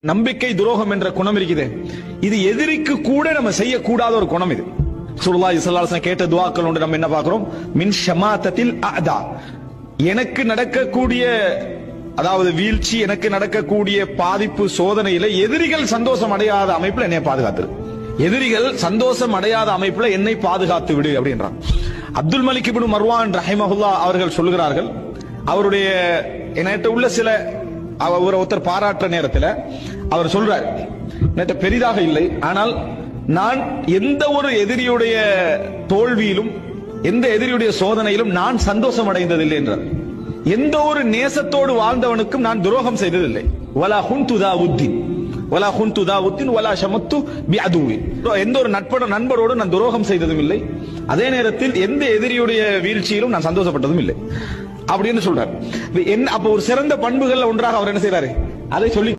நம்பிக்கை துரோகம் என்ற குணம் இருக்குது. இது எதிரிக்கு கூட நம்ம செய்யக்கூடாத ஒரு குணம். இது ஸல்லல்லாஹு அலைஹி வஸல்லம் கேட்ட துஆக்கள் ஒன்று நம்ம என்ன பார்க்கிறோம்? மின் ஷமாத்தத்தில் அஅதா, எனக்கு நடக்கக்கூடிய அதாவது வீழ்ச்சி, எனக்கு நடக்கக்கூடிய பாதிப்பு, சோதனையில எதிரிகள் சந்தோஷம் அடையாத அமைப்புல என்னை பாதுகாத்து, எதிரிகள் சந்தோஷம் அடையாத அமைப்புல என்னை பாதுகாத்து விடு அப்படின்றான். அப்துல் மலிக் இப்னு மர்வான் ரஹிமஹுல்லாஹ் அவர்கள் சொல்கிறார்கள், அவருடைய என்கிட்ட உள்ள சில ஒருத்தர் பாராட்டுற நேரத்தில் அவர் சொல்றார், என்கிட்ட பெரிதாக இல்லை, ஆனால் நான் எந்த ஒரு எதிரியுடைய தோல்வியிலும் எந்த எதிரியுடைய சோதனையிலும் நான் சந்தோஷம் அடைந்ததில்லை என்றார். எந்த ஒரு நேசத்தோடு வாழ்ந்தவனுக்கும் நான் துரோகம் செய்ததில்லை. வலா ஹுன்து தா உத்தின் வலா ஹுன்து தா உத்தின் வலா ஷமத்து பிஅதுவி, எந்த ஒரு நண்பரோடு நான் துரோகம் செய்ததும் இல்லை, அதே நேரத்தில் எந்த எதிரியுடைய வீழ்ச்சியிலும் நான் சந்தோஷப்பட்டதும் இல்லை அப்படின்னு சொல்றார். அப்ப ஒரு சிறந்த பண்புகள் ஒன்றாக அவர் என்ன செய்யறாரு, அதை சொல்லி